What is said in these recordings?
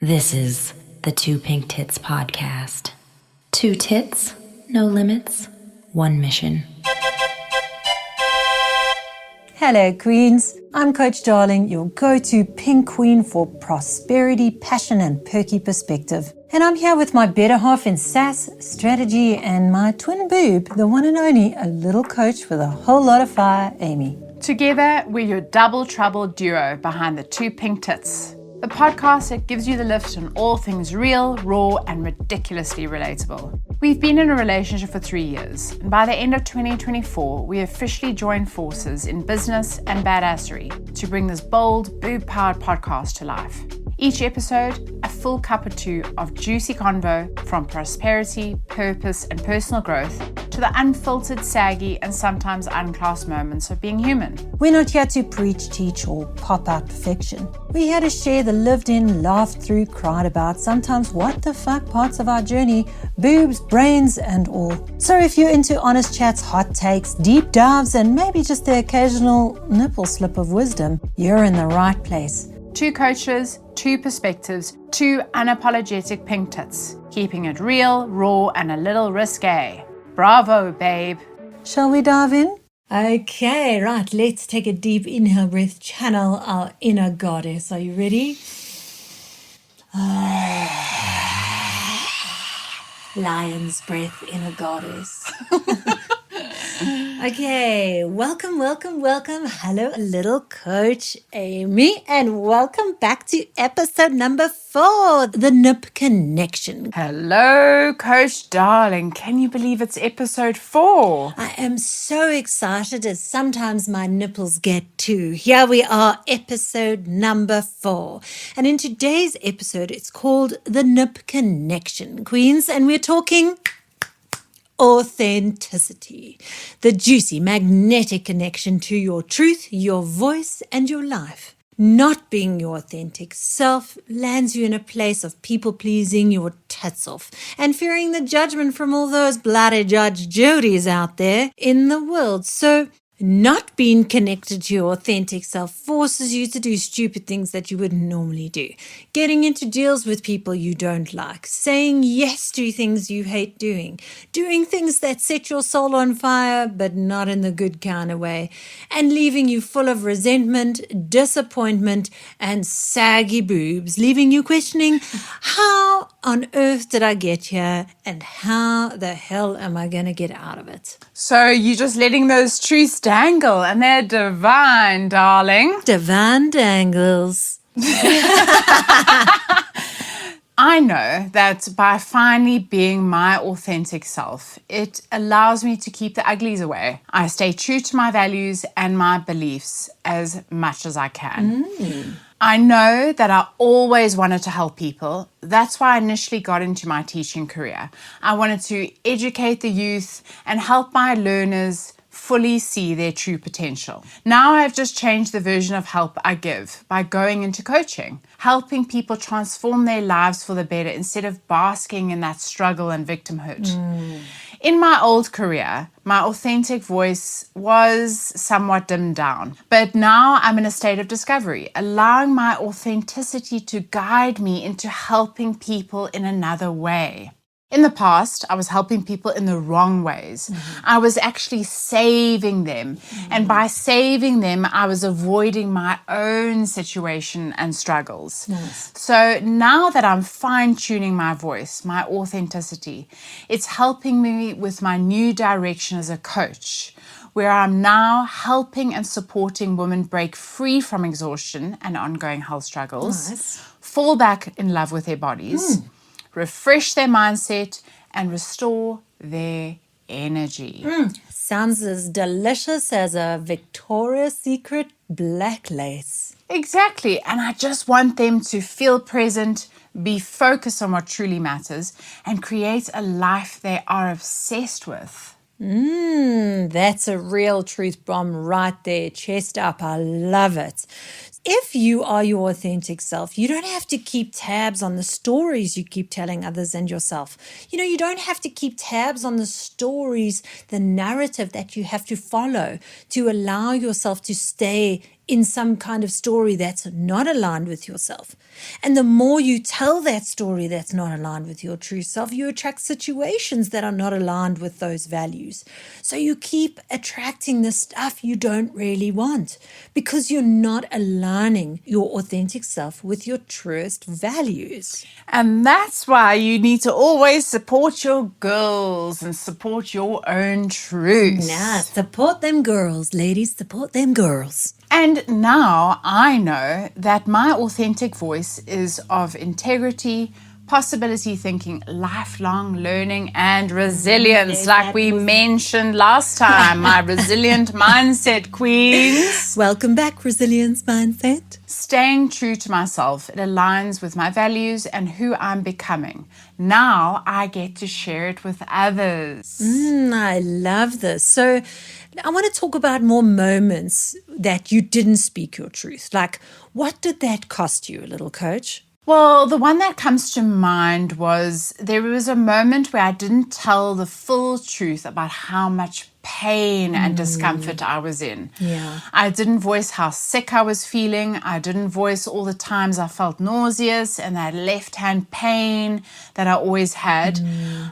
This is the Two Pink Tits podcast. Two tits, no limits, one mission. Hello, Queens. I'm Coach Darling, your go-to pink queen for prosperity, passion, and perky perspective. And I'm here with my better half in sass, strategy, and my twin boob, the one and only, a little coach with a whole lot of fire, Amy. Together, we're your double trouble duo behind the Two Pink Tits, the podcast that gives you the lift on all things real, raw, and ridiculously relatable. We've been in a relationship for 3 years, and by the end of 2024, we officially joined forces in business and badassery to bring this bold, boob-powered podcast to life. Each episode, a full cup or two of juicy convo from prosperity, purpose, and personal growth to the unfiltered, saggy, and sometimes unclassed moments of being human. We're not here to preach, teach, or pop out perfection. We're here to share the lived in, laughed through, cried about, sometimes what the fuck parts of our journey, boobs, brains, and all. So if you're into honest chats, hot takes, deep dives, and maybe just the occasional nipple slip of wisdom, you're in the right place. Two coaches, two perspectives, two unapologetic pink tits, keeping it real, raw, and a little risque. Bravo, babe. Shall we dive in? Okay, right, let's take a deep inhale breath, channel our inner goddess. Are you ready? Lion's breath, inner goddess. Okay, welcome. Hello, little coach Amy, and welcome back to episode number 4, the Nip Connection. Hello, Coach Darling. Can you believe it's episode 4? I am so excited as sometimes my nipples get too. Here we are, episode number 4. And in today's episode, it's called the Nip Connection, Queens, and we're talking authenticity, the juicy, magnetic connection to your truth, your voice, and your life. Not being your authentic self lands you in a place of people-pleasing your tits off and fearing the judgment from all those bloody Judge Jodys out there in the world. So not being connected to your authentic self forces you to do stupid things that you wouldn't normally do. Getting into deals with people you don't like, saying yes to things you hate doing things that set your soul on fire, but not in the good kind of way, and leaving you full of resentment, disappointment, and saggy boobs, leaving you questioning, how on earth did I get here, and how the hell am I going to get out of it? So you're just letting those truths dangle, and they're divine, darling. Divine dangles. I know that by finally being my authentic self, it allows me to keep the uglies away. I stay true to my values and my beliefs as much as I can. I know that I always wanted to help people. That's why I initially got into my teaching career. I wanted to educate the youth and help my learners fully see their true potential. Now I've just changed the version of help I give by going into coaching, helping people transform their lives for the better instead of basking in that struggle and victimhood. In my old career, my authentic voice was somewhat dimmed down, but now I'm in a state of discovery, allowing my authenticity to guide me into helping people in another way. In the past, I was helping people in the wrong ways. I was actually saving them. And by saving them, I was avoiding my own situation and struggles. So now that I'm fine-tuning my voice, my authenticity, it's helping me with my new direction as a coach, where I'm now helping and supporting women break free from exhaustion and ongoing health struggles, fall back in love with their bodies, refresh their mindset, and restore their energy. Sounds as delicious as a Victoria's Secret black lace. Exactly. And I just want them to feel present, be focused on what truly matters, and create a life they are obsessed with. That's a real truth bomb right there. Chest up. I love it. If you are your authentic self, you don't have to keep tabs on the stories you keep telling others and yourself. You don't have to keep tabs on the stories, the narrative that you have to follow to allow yourself to stay in some kind of story that's not aligned with yourself. And the more you tell that story that's not aligned with your true self, you attract situations that are not aligned with those values. So you keep attracting the stuff you don't really want because you're not aligning your authentic self with your truest values. And that's why you need to always support your girls and support your own truth. Nah, support them girls, ladies, support them girls. And now I know that my authentic voice is of integrity, possibility thinking, lifelong learning, and resilience, like we mentioned last time. My resilient mindset, queens. Welcome back, Resilience Mindset. Staying true to myself, it aligns with my values and who I'm becoming. Now I get to share it with others. I love this. So I want to talk about more moments that you didn't speak your truth. Like, what did that cost you, little coach? Well, the one that comes to mind was there was a moment where I didn't tell the full truth about how much pain and discomfort I was in. Yeah. I didn't voice how sick I was feeling. I didn't voice all the times I felt nauseous and that left hand pain that I always had.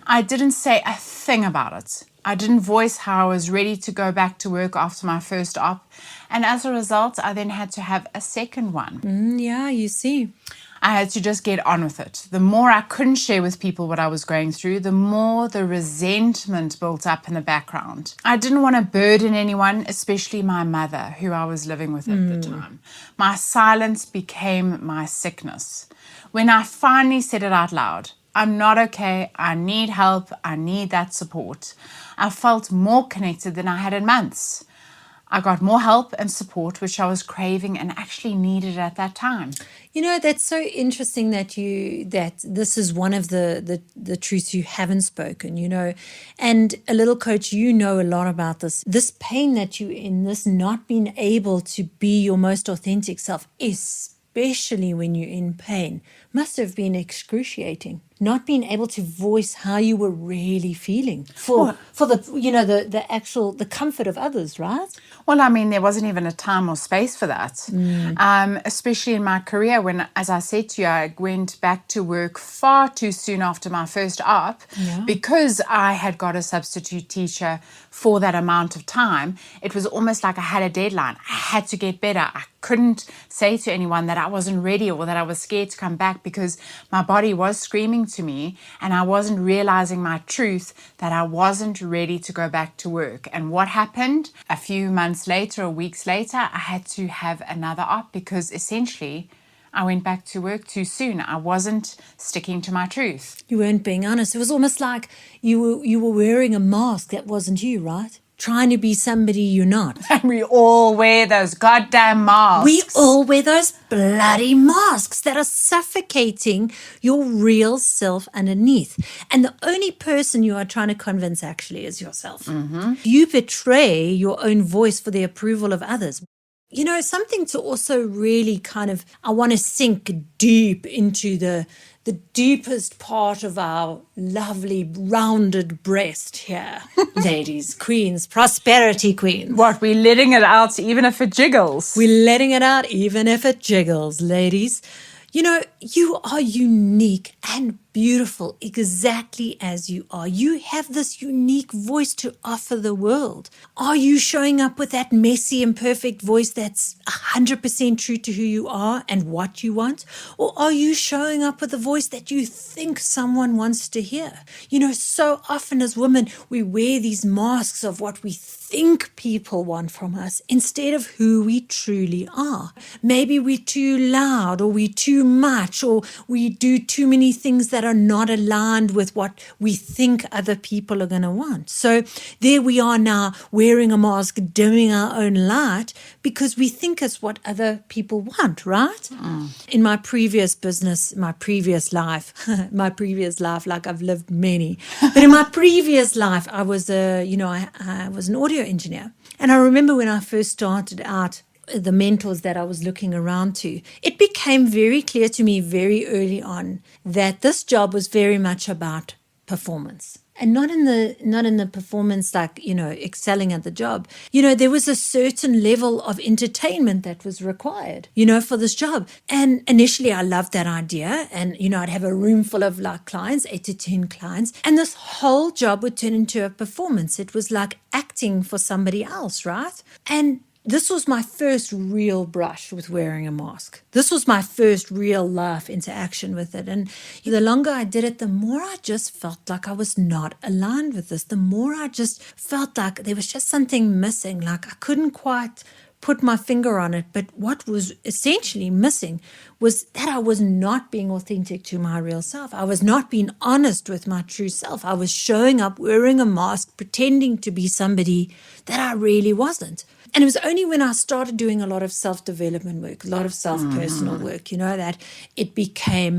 I didn't say a thing about it. I didn't voice how I was ready to go back to work after my first op. And as a result, I then had to have a second one. Yeah, you see. I had to just get on with it. The more I couldn't share with people what I was going through, the more the resentment built up in the background. I didn't want to burden anyone, especially my mother, who I was living with at the time. My silence became my sickness. When I finally said it out loud, I'm not okay, I need help, I need that support, I felt more connected than I had in months. I got more help and support, which I was craving and actually needed at that time. You know, that's so interesting that this is one of the truths you haven't spoken, you know. And a little coach, you know a lot about this. This pain that you're in, this not being able to be your most authentic self, especially when you're in pain, must have been excruciating. Not being able to voice how you were really feeling for the comfort of others, right? Well, I mean, there wasn't even a time or space for that. Especially in my career when, as I said to you, I went back to work far too soon after my first op because I had got a substitute teacher for that amount of time. It was almost like I had a deadline. I had to get better. I couldn't say to anyone that I wasn't ready or that I was scared to come back because my body was screaming to me and I wasn't realizing my truth that I wasn't ready to go back to work. And what happened? A few months later or weeks later, I had to have another op because essentially I went back to work too soon. I wasn't sticking to my truth. You weren't being honest. It was almost like you were wearing a mask that wasn't you, right? Trying to be somebody you're not. And we all wear those goddamn masks. We all wear those bloody masks that are suffocating your real self underneath. And the only person you are trying to convince actually is yourself. You betray your own voice for the approval of others. You know, something to also really I want to sink deep into the deepest part of our lovely rounded breast here. Ladies, queens, prosperity queens. What, we're letting it out even if it jiggles? We're letting it out even if it jiggles, ladies. You know, you are unique and beautiful exactly as you are. You have this unique voice to offer the world. Are you showing up with that messy, imperfect voice that's 100% true to who you are and what you want? Or are you showing up with a voice that you think someone wants to hear? You know, so often as women, we wear these masks of what we think people want from us instead of who we truly are. Maybe we're too loud or we're too much or we do too many things that are not aligned with what we think other people are going to want. So there we are now wearing a mask, dimming our own light because we think it's what other people want, right? In my previous business, my previous life, like I've lived many, but in my previous life, I was I was an audio engineer. And I remember when I first started out, the mentors that I was looking around to, it became very clear to me very early on that this job was very much about performance. And not in the performance like, excelling at the job. There was a certain level of entertainment that was required, for this job. And initially I loved that idea. And, I'd have a room full of like clients, 8 to 10 clients. And this whole job would turn into a performance. It was like acting for somebody else, right? And this was my first real brush with wearing a mask. This was my first real life interaction with it. And the longer I did it, the more I just felt like I was not aligned with this. The more I just felt like there was just something missing, like I couldn't quite put my finger on it. But what was essentially missing was that I was not being authentic to my real self. I was not being honest with my true self. I was showing up wearing a mask, pretending to be somebody that I really wasn't. And it was only when I started doing a lot of self-development work, a lot of self-personal work, that it became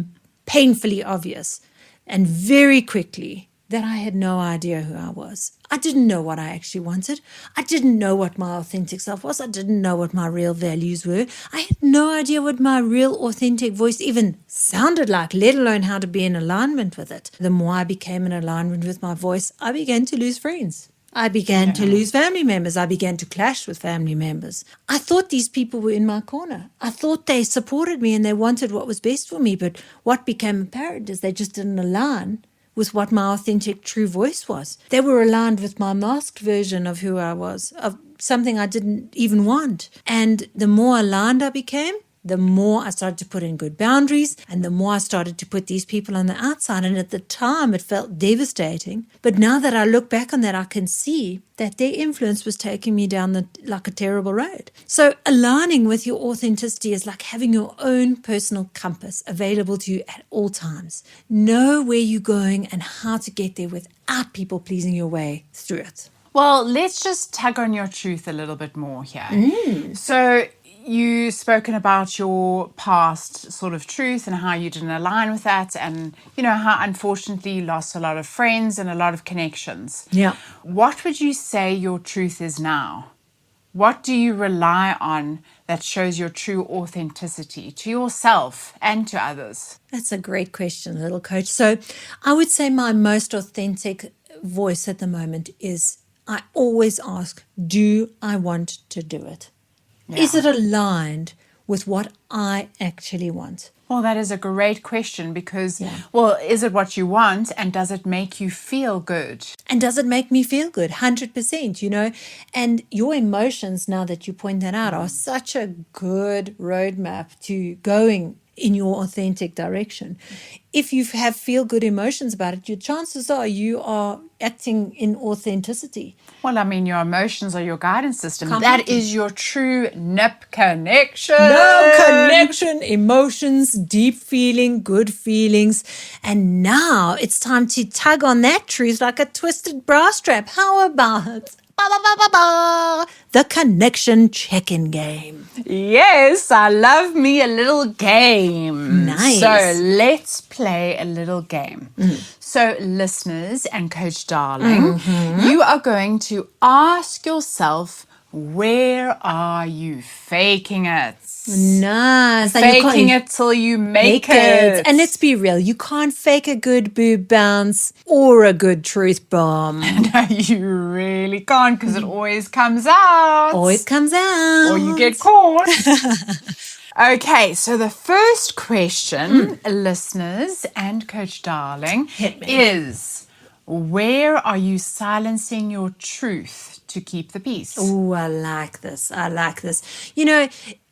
painfully obvious and very quickly that I had no idea who I was. I didn't know what I actually wanted. I didn't know what my authentic self was. I didn't know what my real values were. I had no idea what my real authentic voice even sounded like, let alone how to be in alignment with it. The more I became in alignment with my voice, I began to lose friends. I began to lose family members. I began to clash with family members. I thought these people were in my corner. I thought they supported me and they wanted what was best for me. But what became apparent is they just didn't align with what my authentic true voice was. They were aligned with my masked version of who I was, of something I didn't even want. And the more aligned I became, the more I started to put in good boundaries and the more I started to put these people on the outside. And at the time, it felt devastating. But now that I look back on that, I can see that their influence was taking me down like a terrible road. So aligning with your authenticity is like having your own personal compass available to you at all times. Know where you're going and how to get there without people pleasing your way through it. Well, let's just tug on your truth a little bit more here. So you've spoken about your past sort of truth and how you didn't align with that and, how unfortunately you lost a lot of friends and a lot of connections. Yeah. What would you say your truth is now? What do you rely on that shows your true authenticity to yourself and to others? That's a great question, little coach. So I would say my most authentic voice at the moment is I always ask, do I want to do it? Yeah. Is it aligned with what I actually want? Well, that is a great question because, is it what you want and does it make you feel good? And does it make me feel good? 100%, And your emotions, now that you point that out, are such a good roadmap to going in your authentic direction. If you have feel-good emotions about it, your chances are you are acting in authenticity. Well, your emotions are your guidance system. That is your true NIP connection. No connection, emotions, deep feeling, good feelings. And now it's time to tug on that truth like a twisted bra strap. How about the connection check-in game? Yes, I love me a little game. Nice. So let's play a little game. So listeners and Coach Darling, you are going to ask yourself, where are you faking it? Nice. Faking it till you make it. And let's be real, you can't fake a good boob bounce or a good truth bomb. No, you really can't because it always comes out. Always comes out. Or you get caught. Okay, so the first question, listeners and Coach Darling, is where are you silencing your truth to keep the peace? Oh, I like this.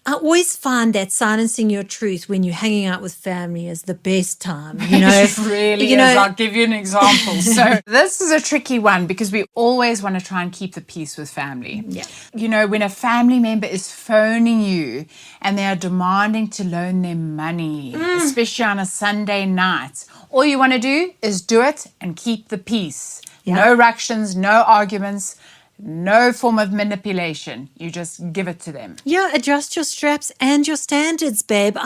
I always find that silencing your truth when you're hanging out with family is the best time. It really is. I'll give you an example. So this is a tricky one because we always want to try and keep the peace with family. Yeah. When a family member is phoning you and they are demanding to loan them money, especially on a Sunday night, all you want to do is do it and keep the peace. Yeah. No ructions, no arguments. No form of manipulation. You just give it to them. Yeah, adjust your straps and your standards, babe.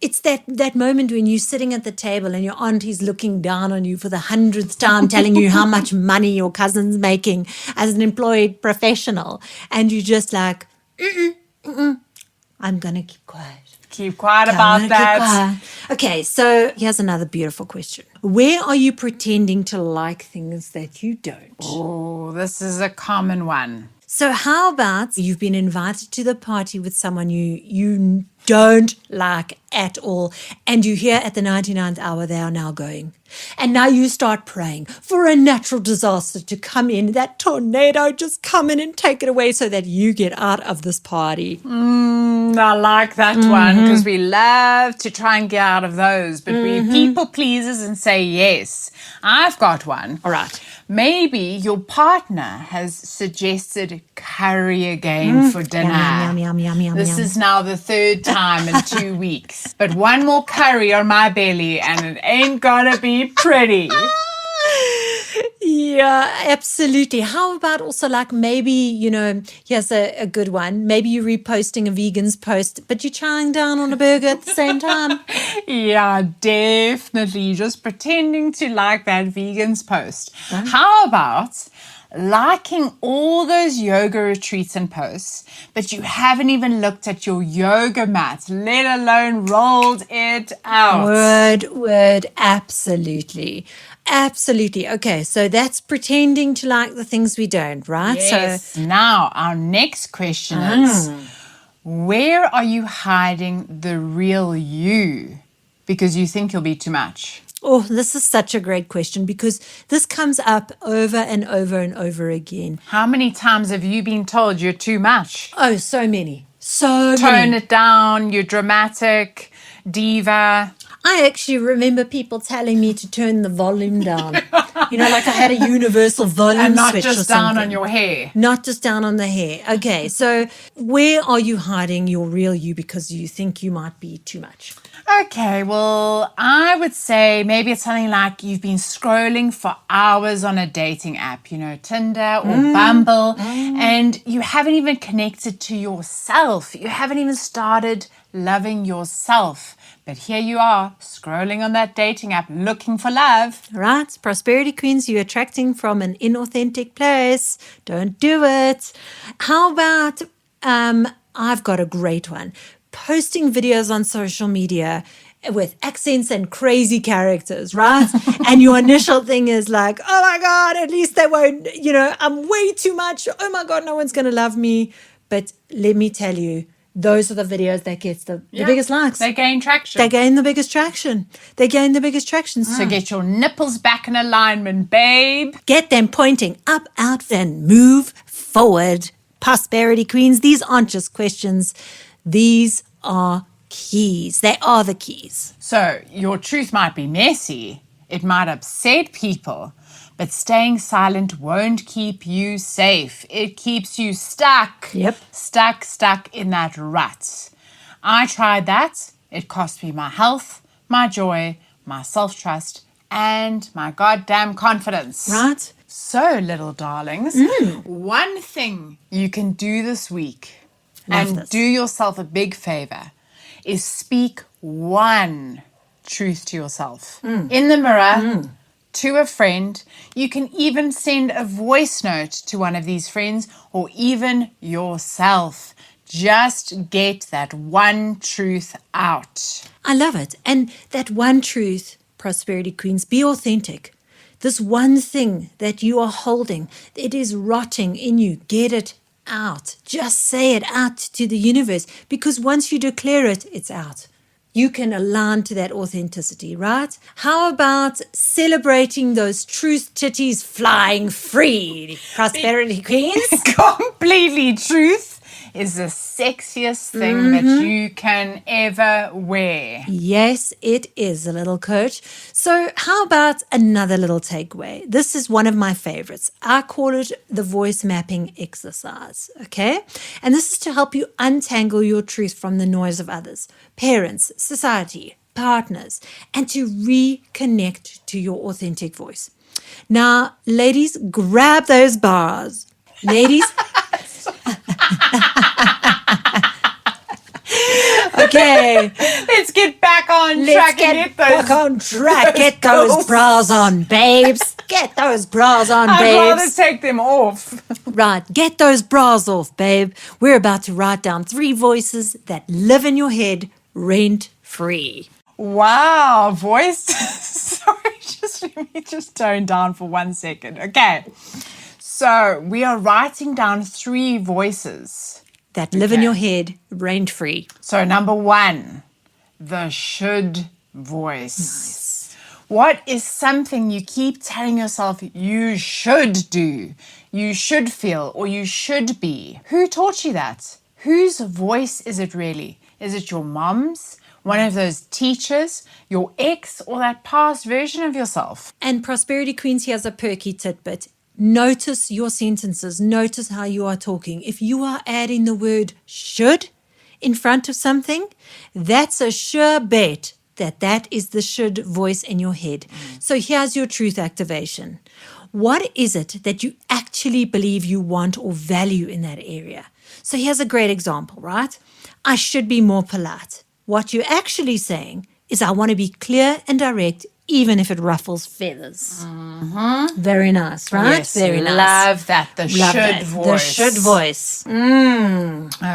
It's that moment when you're sitting at the table and your auntie's looking down on you for the 100th time, telling you how much money your cousin's making as an employed professional. And you're just like, I'm going to keep quiet. Keep quiet about that. Okay, so here's another beautiful question. Where are you pretending to like things that you don't? Oh, this is a common one. So how about you've been invited to the party with someone you don't like at all, and you hear at the 99th hour they are now going. And now you start praying for a natural disaster to come in, that tornado just come in and take it away so that you get out of this party. I like that one because we love to try and get out of those, but we're people pleasers and say yes. I've got one. All right. Maybe your partner has suggested curry again for dinner. Yum. This is now the third time in 2 weeks. But one more curry on my belly and it ain't gonna be pretty. Yeah, absolutely. How about also like maybe, here's a good one. Maybe you're reposting a vegan's post, but you're chowing down on a burger at the same time. Yeah, definitely. Just pretending to like that vegan's post. How about liking all those yoga retreats and posts, but you haven't even looked at your yoga mat, let alone rolled it out? Word, absolutely. Absolutely. Okay, so that's pretending to like the things we don't, right? Yes. So now, our next question is, where are you hiding the real you? Because you think you'll be too much. Oh, this is such a great question because this comes up over and over and over again. How many times have you been told you're too much? Oh, so many. So Tone many. it down, you're dramatic, diva. I actually remember people telling me to turn the volume down. Like I had a universal volume And not switch just or down something. on your hair. Not just down on the hair. Okay, so where are you hiding your real you because you think you might be too much? Okay, well, I would say maybe it's something like you've been scrolling for hours on a dating app, Tinder or Bumble, and you haven't even connected to yourself. You haven't even started loving yourself. But here you are, scrolling on that dating app, looking for love. Right? Prosperity queens, you're attracting from an inauthentic place. Don't do it. How about, I've got a great one. Posting videos on social media with accents and crazy characters, right? And your initial thing is like, oh my God, at least they won't, I'm way too much. Oh my God, no one's going to love me. But let me tell you, those are the videos that gets the biggest likes. They gain traction. They gain the biggest traction. So get your nipples back in alignment, babe. Get them pointing up, out, and move forward. Prosperity queens, these aren't just questions. These are keys. They are the keys. So your truth might be messy. It might upset people. But staying silent won't keep you safe. It keeps you stuck. Yep. Stuck in that rut. I tried that. It cost me my health, my joy, my self-trust, and my goddamn confidence. Right? So, little darlings, one thing you can do this week do yourself a big favor is speak one truth to yourself. In the mirror, to a friend. You can even send a voice note to one of these friends or even yourself. Just get that one truth out. I love it. And that one truth, prosperity queens, be authentic. This one thing that you are holding, it is rotting in you. Get it out. Just say it out to the universe because once you declare it, it's out. You can align to that authenticity, right? How about celebrating those truth titties flying free? Prosperity queens? Completely truth is the sexiest thing that you can ever wear. Yes, it is, a little coach. So how about another little takeaway? This is one of my favorites. I call it the voice mapping exercise, okay? And this is to help you untangle your truth from the noise of others, parents, society, partners, and to reconnect to your authentic voice. Now, ladies, grab those bars. Ladies... Okay. Let's get back on track and back on track. Get those bras on, babes. Get those bras on, babes. I'd rather take them off. Right. Get those bras off, babe. We're about to write down 3 voices that live in your head rent-free. Wow, voice. Sorry, let me just tone down for 1 second. Okay. So we are writing down 3 voices That live in your head rent-free. So number 1, the should voice. Nice. What is something you keep telling yourself you should do, you should feel, or you should be? Who taught you that? Whose voice is it really? Is it your mom's? One of those teachers, your ex, or that past version of yourself? And Prosperity Queens, here's a perky tidbit. Notice your sentences. Notice how you are talking. If you are adding the word should in front of something, that's a sure bet that is the should voice in your head. So here's your truth activation. What is it that you actually believe you want or value in that area? So here's a great example, right? I should be more polite. What you're actually saying is I want to be clear and direct, even if it ruffles feathers. Mm-hmm. Very nice, right? Yes, very nice. Love that. The should voice. The should voice.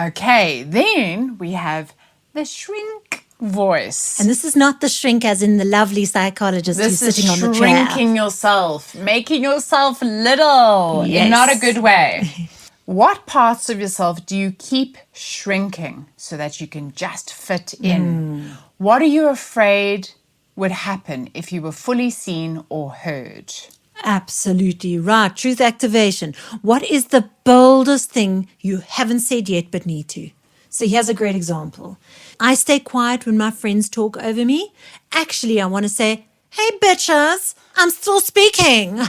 Okay, then we have the shrink voice. And this is not the shrink as in the lovely psychologist who's sitting on the chair. Shrinking yourself, making yourself little in not a good way. What parts of yourself do you keep shrinking so that you can just fit in? What are you afraid would happen if you were fully seen or heard? Absolutely right. Truth activation. What is the boldest thing you haven't said yet but need to? So here's a great example. I stay quiet when my friends talk over me. Actually, I want to say, hey, bitches, I'm still speaking.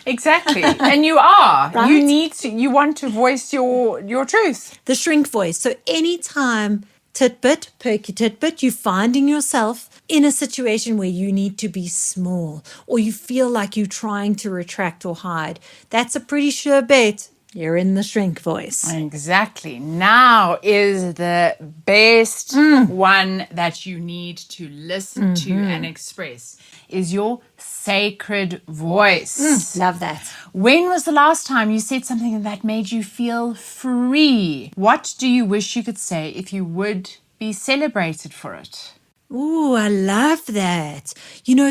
Exactly. And you are. Right? You want to voice your truth. The shrink voice. So anytime, perky tidbit, you're finding yourself in a situation where you need to be small or you feel like you're trying to retract or hide, that's a pretty sure bet. You're in the shrink voice. Exactly. Now is the best one that you need to listen to and express is your sacred voice. Love that. When was the last time you said something that made you feel free? What do you wish you could say if you would be celebrated for it? Ooh, I love that.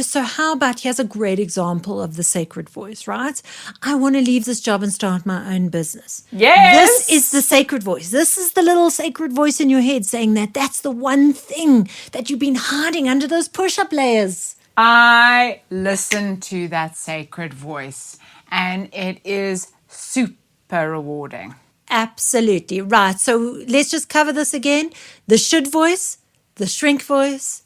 So how about, here's a great example of the sacred voice, right? I want to leave this job and start my own business. Yes. This is the sacred voice. This is the little sacred voice in your head saying that that's the one thing that you've been hiding under those push-up layers. I listen to that sacred voice and it is super rewarding. Absolutely right. So let's just cover this again. The should voice, the shrink voice,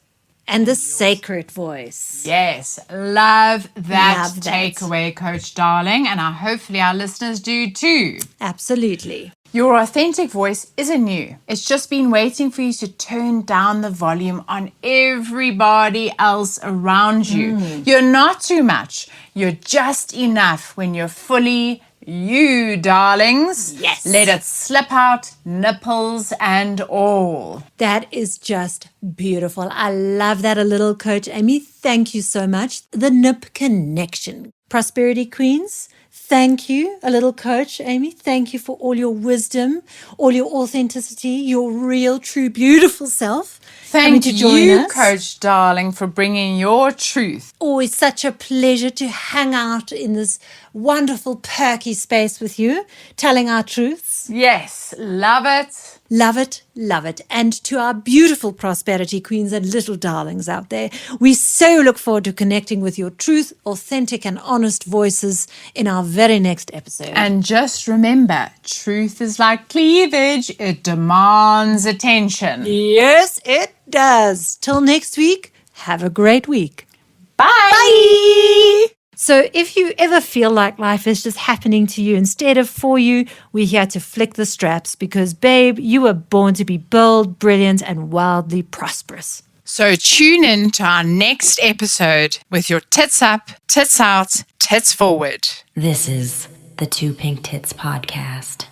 and the sacred voice. Yes, love that takeaway, Coach Darling, and hopefully our listeners do too. Absolutely. Your authentic voice isn't new. It's just been waiting for you to turn down the volume on everybody else around you. You're not too much. You're just enough when you're fully you, darlings. Yes. Let it slip out, nipples and all. That is just beautiful. I love that a little, Coach Amy. Thank you so much. The Nip Connection. Prosperity Queens, thank you, a little Coach Amy. Thank you for all your wisdom, all your authenticity, your real, true, beautiful self. Thank to join you, us. Coach Darling, for bringing your truth. Always such a pleasure to hang out in this wonderful, perky space with you, telling our truths. Yes, love it. Love it, love it. And to our beautiful prosperity queens and little darlings out there, we so look forward to connecting with your truth, authentic and honest voices in our very next episode. And just remember, truth is like cleavage. It demands attention. Yes, it does. Till next week, have a great week. Bye. Bye. So if you ever feel like life is just happening to you instead of for you, we're here to flick the straps because, babe, you were born to be bold, brilliant, and wildly prosperous. So tune in to our next episode with your tits up, tits out, tits forward. This is the Two Pink Tits podcast.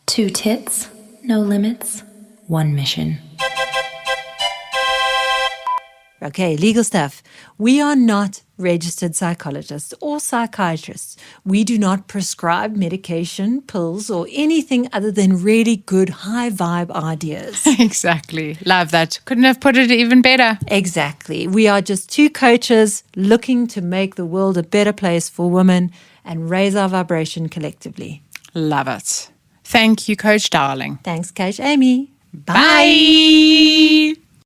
2 tits, no limits, 1 mission. Okay, legal stuff. We are not registered psychologists or psychiatrists. We do not prescribe medication, pills, or anything other than really good high vibe ideas. Exactly. Love that. Couldn't have put it even better. Exactly. We are just two coaches looking to make the world a better place for women and raise our vibration collectively. Love it. Thank you, Coach Darling. Thanks, Coach Amy. Bye.